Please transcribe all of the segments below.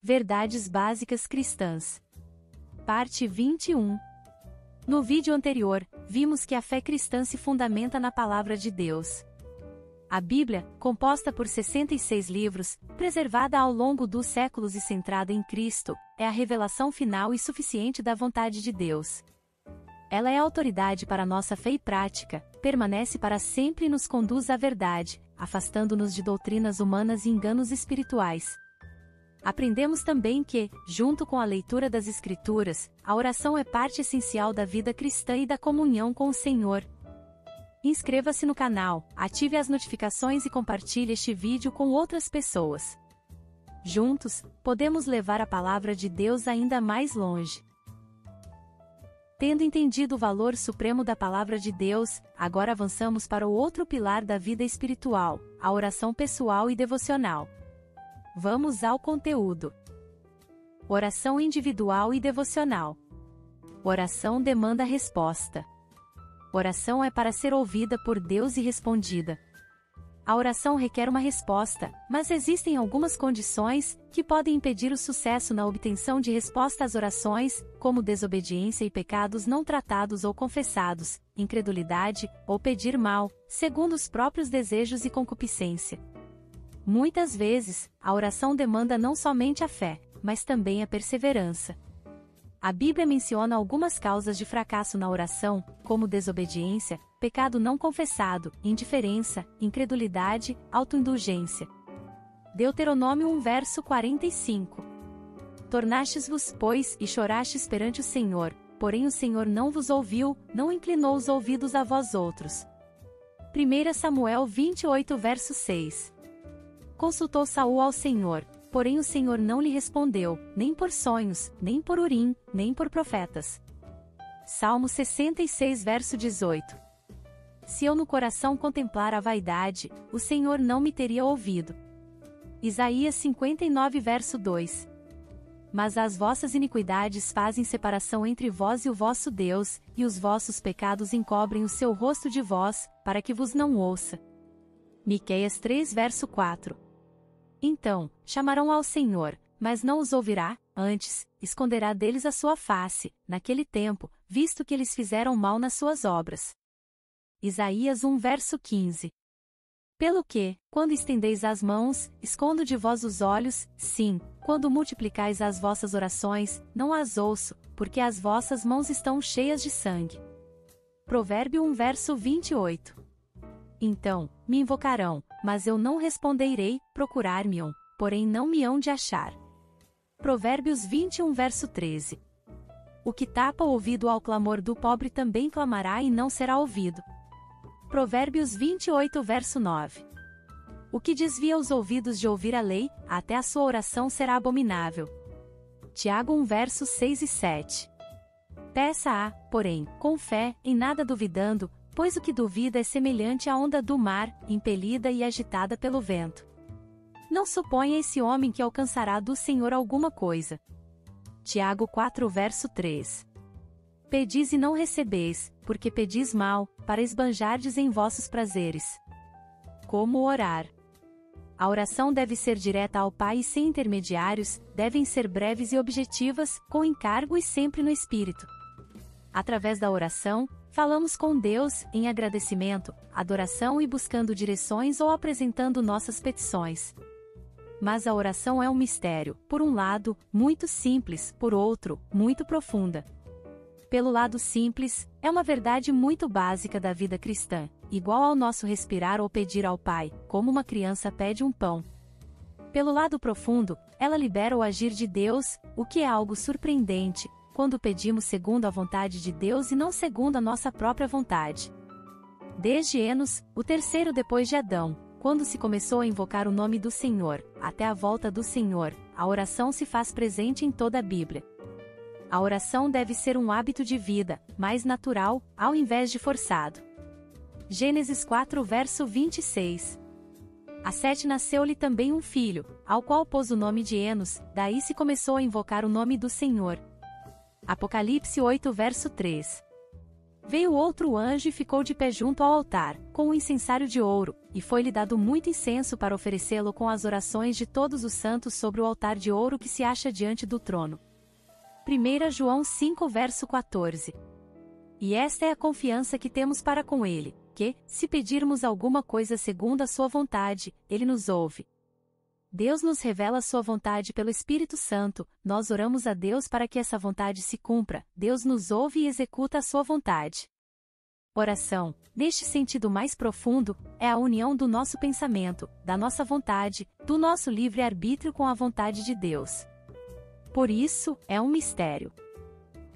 Verdades básicas cristãs. Parte 21. No vídeo anterior, vimos que a fé cristã se fundamenta na Palavra de Deus. A Bíblia, composta por 66 livros, preservada ao longo dos séculos e centrada em Cristo, é a revelação final e suficiente da vontade de Deus. Ela é autoridade para nossa fé e prática, permanece para sempre e nos conduz à verdade, afastando-nos de doutrinas humanas e enganos espirituais. Aprendemos também que, junto com a leitura das Escrituras, a oração é parte essencial da vida cristã e da comunhão com o Senhor. Inscreva-se no canal, ative as notificações e compartilhe este vídeo com outras pessoas. Juntos, podemos levar a palavra de Deus ainda mais longe. Tendo entendido o valor supremo da palavra de Deus, agora avançamos para o outro pilar da vida espiritual, a oração pessoal e devocional. Vamos ao conteúdo. Oração individual e devocional. Oração demanda resposta. Oração é para ser ouvida por Deus e respondida. A oração requer uma resposta, mas existem algumas condições que podem impedir o sucesso na obtenção de resposta às orações, como desobediência e pecados não tratados ou confessados, incredulidade, ou pedir mal, segundo os próprios desejos e concupiscência. Muitas vezes, a oração demanda não somente a fé, mas também a perseverança. A Bíblia menciona algumas causas de fracasso na oração, como desobediência, pecado não confessado, indiferença, incredulidade, autoindulgência. Deuteronômio 1 verso 45. Tornastes-vos, pois, e chorastes perante o Senhor, porém o Senhor não vos ouviu, não inclinou os ouvidos a vós outros. 1 Samuel 28 verso 6. Consultou Saul ao Senhor, porém o Senhor não lhe respondeu, nem por sonhos, nem por Urim, nem por profetas. Salmo 66 verso 18. Se eu no coração contemplar a vaidade, o Senhor não me teria ouvido. Isaías 59 verso 2. Mas as vossas iniquidades fazem separação entre vós e o vosso Deus, e os vossos pecados encobrem o seu rosto de vós, para que vos não ouça. Miqueias 3 verso 4. Então, chamarão ao Senhor, mas não os ouvirá, antes, esconderá deles a sua face, naquele tempo, visto que eles fizeram mal nas suas obras. Isaías 1 verso 15. Pelo que, quando estendeis as mãos, escondo de vós os olhos, sim, quando multiplicais as vossas orações, não as ouço, porque as vossas mãos estão cheias de sangue. Provérbio 1 verso 28. Então, me invocarão, mas eu não responderei, procurar-me-ão, porém não me hão de achar. Provérbios 21 verso 13. O que tapa o ouvido ao clamor do pobre também clamará e não será ouvido. Provérbios 28 verso 9. O que desvia os ouvidos de ouvir a lei, até a sua oração será abominável. Tiago 1 versos 6 e 7. Peça-a, porém, com fé, em nada duvidando, pois o que duvida é semelhante à onda do mar, impelida e agitada pelo vento. Não suponha esse homem que alcançará do Senhor alguma coisa. Tiago 4 verso 3. Pedis e não recebeis, porque pedis mal, para esbanjardes em vossos prazeres. Como orar? A oração deve ser direta ao Pai e sem intermediários, devem ser breves e objetivas, com encargo e sempre no Espírito. Através da oração, falamos com Deus, em agradecimento, adoração e buscando direções ou apresentando nossas petições. Mas a oração é um mistério, por um lado, muito simples, por outro, muito profunda. Pelo lado simples, é uma verdade muito básica da vida cristã, igual ao nosso respirar ou pedir ao Pai, como uma criança pede um pão. Pelo lado profundo, ela libera o agir de Deus, o que é algo surpreendente, quando pedimos segundo a vontade de Deus e não segundo a nossa própria vontade. Desde Enos, o terceiro depois de Adão, quando se começou a invocar o nome do Senhor, até a volta do Senhor, a oração se faz presente em toda a Bíblia. A oração deve ser um hábito de vida, mais natural, ao invés de forçado. Gênesis 4 verso 26. A Sete nasceu-lhe também um filho, ao qual pôs o nome de Enos, daí se começou a invocar o nome do Senhor. Apocalipse 8 verso 3. Veio outro anjo e ficou de pé junto ao altar, com um incensário de ouro, e foi-lhe dado muito incenso para oferecê-lo com as orações de todos os santos sobre o altar de ouro que se acha diante do trono. 1 João 5 verso 14. E esta é a confiança que temos para com ele, que, se pedirmos alguma coisa segundo a sua vontade, ele nos ouve. Deus nos revela a sua vontade pelo Espírito Santo, nós oramos a Deus para que essa vontade se cumpra, Deus nos ouve e executa a sua vontade. Oração, neste sentido mais profundo, é a união do nosso pensamento, da nossa vontade, do nosso livre-arbítrio com a vontade de Deus. Por isso, é um mistério.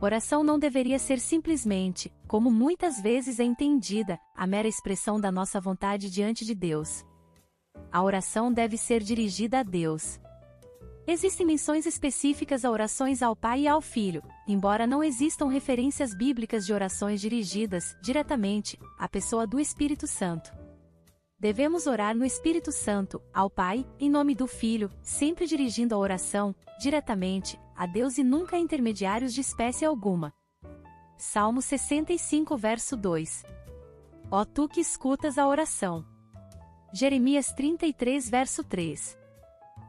Oração não deveria ser simplesmente, como muitas vezes é entendida, a mera expressão da nossa vontade diante de Deus. A oração deve ser dirigida a Deus. Existem menções específicas a orações ao Pai e ao Filho, embora não existam referências bíblicas de orações dirigidas, diretamente, à pessoa do Espírito Santo. Devemos orar no Espírito Santo, ao Pai, em nome do Filho, sempre dirigindo a oração, diretamente, a Deus e nunca a intermediários de espécie alguma. Salmo 65 verso 2. Ó tu que escutas a oração. Jeremias 33 verso 3.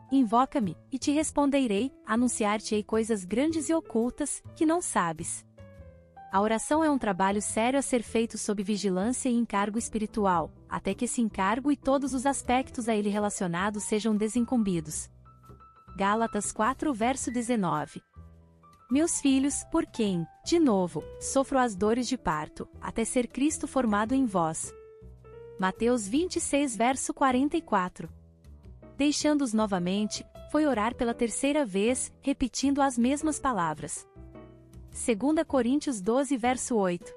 Invoca-me, e te responderei, anunciar-te-ei coisas grandes e ocultas, que não sabes. A oração é um trabalho sério a ser feito sob vigilância e encargo espiritual, até que esse encargo e todos os aspectos a ele relacionados sejam desincumbidos. Gálatas 4 verso 19. Meus filhos, por quem, de novo, sofro as dores de parto, até ser Cristo formado em vós. Mateus 26 verso 44. Deixando-os novamente, foi orar pela terceira vez, repetindo as mesmas palavras. 2 Coríntios 12 verso 8.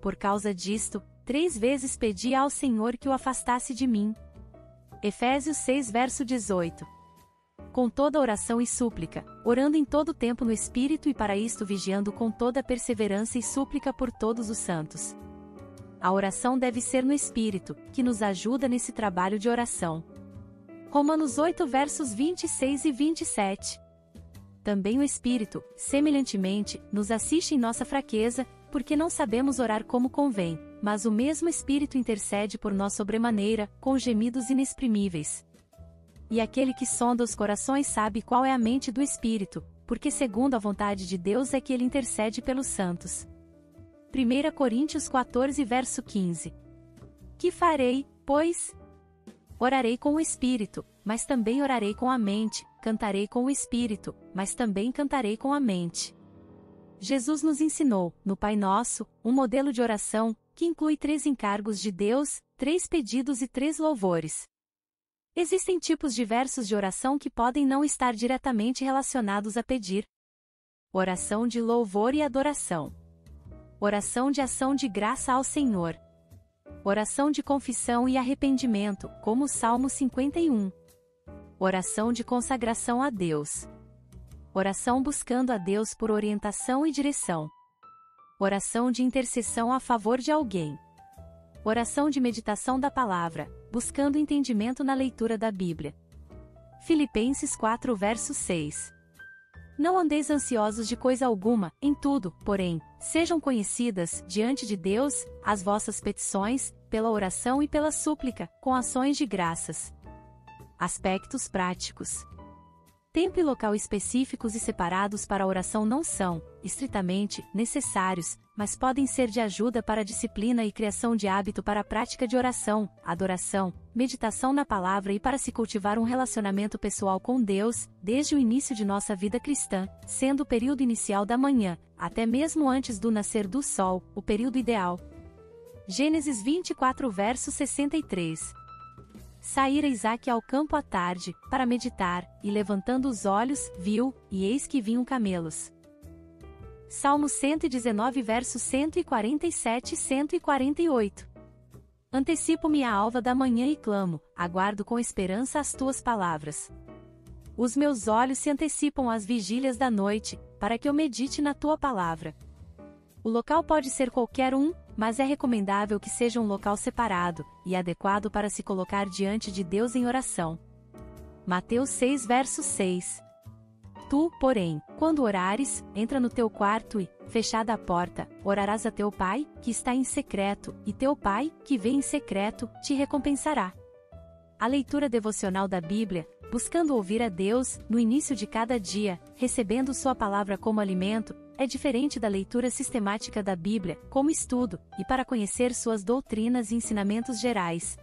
Por causa disto, 3 vezes pedi ao Senhor que o afastasse de mim. Efésios 6 verso 18. Com toda oração e súplica, orando em todo tempo no Espírito e para isto vigiando com toda perseverança e súplica por todos os santos. A oração deve ser no Espírito, que nos ajuda nesse trabalho de oração. Romanos 8 versos 26 e 27. Também o Espírito, semelhantemente, nos assiste em nossa fraqueza, porque não sabemos orar como convém, mas o mesmo Espírito intercede por nós sobremaneira, com gemidos inexprimíveis. E aquele que sonda os corações sabe qual é a mente do Espírito, porque segundo a vontade de Deus é que ele intercede pelos santos. 1 Coríntios 14 verso 15. Que farei, pois? Orarei com o Espírito, mas também orarei com a mente, cantarei com o Espírito, mas também cantarei com a mente. Jesus nos ensinou, no Pai Nosso, um modelo de oração, que inclui 3 encargos de Deus, 3 pedidos e 3 louvores. Existem tipos diversos de oração que podem não estar diretamente relacionados a pedir. Oração de louvor e adoração. Oração de ação de graça ao Senhor. Oração de confissão e arrependimento, como o Salmo 51. Oração de consagração a Deus. Oração buscando a Deus por orientação e direção. Oração de intercessão a favor de alguém. Oração de meditação da palavra, buscando entendimento na leitura da Bíblia. Filipenses 4 verso 6. Não andeis ansiosos de coisa alguma, em tudo, porém, sejam conhecidas, diante de Deus, as vossas petições, pela oração e pela súplica, com ações de graças. Aspectos práticos. Tempo e local específicos e separados para a oração não são, estritamente, necessários, mas podem ser de ajuda para a disciplina e criação de hábito para a prática de oração, adoração, meditação na palavra e para se cultivar um relacionamento pessoal com Deus, desde o início de nossa vida cristã, sendo o período inicial da manhã, até mesmo antes do nascer do sol, o período ideal. Gênesis 24 verso 63. Saíra Isaque ao campo à tarde, para meditar, e levantando os olhos, viu, e eis que vinham camelos. Salmo 119 versos 147 e 148. Antecipo-me à alva da manhã e clamo, aguardo com esperança as tuas palavras. Os meus olhos se antecipam às vigílias da noite, para que eu medite na tua palavra. O local pode ser qualquer um, mas é recomendável que seja um local separado, e adequado para se colocar diante de Deus em oração. Mateus 6 verso 6. Tu, porém, quando orares, entra no teu quarto e, fechada a porta, orarás a teu pai, que está em secreto, e teu pai, que vê em secreto, te recompensará. A leitura devocional da Bíblia, buscando ouvir a Deus, no início de cada dia, recebendo sua palavra como alimento, é diferente da leitura sistemática da Bíblia, como estudo, e para conhecer suas doutrinas e ensinamentos gerais.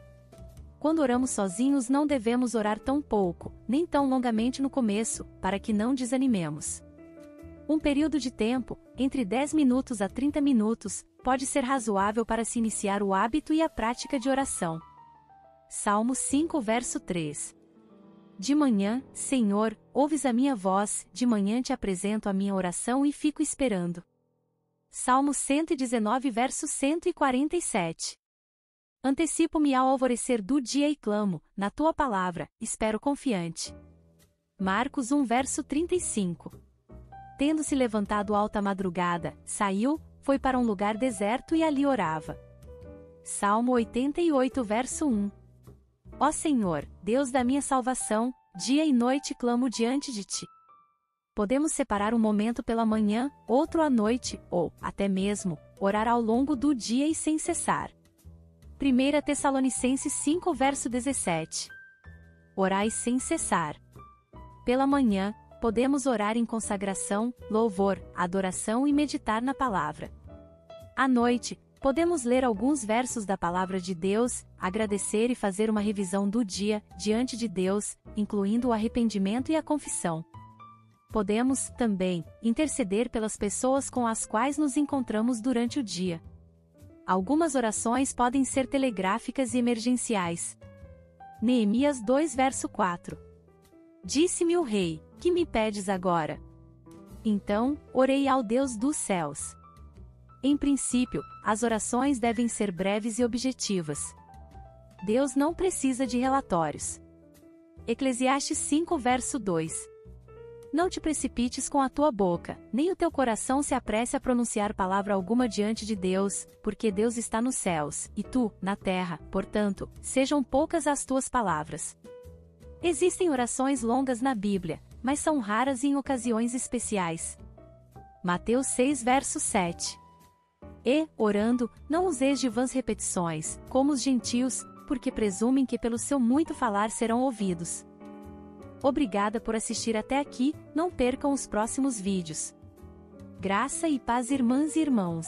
Quando oramos sozinhos não devemos orar tão pouco, nem tão longamente no começo, para que não desanimemos. Um período de tempo, entre 10 minutos a 30 minutos, pode ser razoável para se iniciar o hábito e a prática de oração. Salmo 5 verso 3. De manhã, Senhor, ouves a minha voz, de manhã te apresento a minha oração e fico esperando. Salmo 119 verso 147. Antecipo-me ao alvorecer do dia e clamo, na tua palavra, espero confiante. Marcos 1 verso 35. Tendo-se levantado alta madrugada, saiu, foi para um lugar deserto e ali orava. Salmo 88 verso 1. Ó Senhor, Deus da minha salvação, dia e noite clamo diante de ti. Podemos separar um momento pela manhã, outro à noite, ou, até mesmo, orar ao longo do dia e sem cessar. 1 Tessalonicenses 5 verso 17. Orai sem cessar. Pela manhã, podemos orar em consagração, louvor, adoração e meditar na palavra. À noite, podemos ler alguns versos da palavra de Deus, agradecer e fazer uma revisão do dia, diante de Deus, incluindo o arrependimento e a confissão. Podemos, também, interceder pelas pessoas com as quais nos encontramos durante o dia. Algumas orações podem ser telegráficas e emergenciais. Neemias 2 verso 4. Disse-me o rei, que me pedes agora? Então, orei ao Deus dos céus. Em princípio, as orações devem ser breves e objetivas. Deus não precisa de relatórios. Eclesiastes 5 verso 2. Não te precipites com a tua boca, nem o teu coração se apresse a pronunciar palavra alguma diante de Deus, porque Deus está nos céus, e tu, na terra, portanto, sejam poucas as tuas palavras. Existem orações longas na Bíblia, mas são raras e em ocasiões especiais. Mateus 6 verso 7. E, orando, não useis de vãs repetições, como os gentios, porque presumem que pelo seu muito falar serão ouvidos. Obrigada por assistir até aqui, não percam os próximos vídeos. Graça e paz, irmãs e irmãos.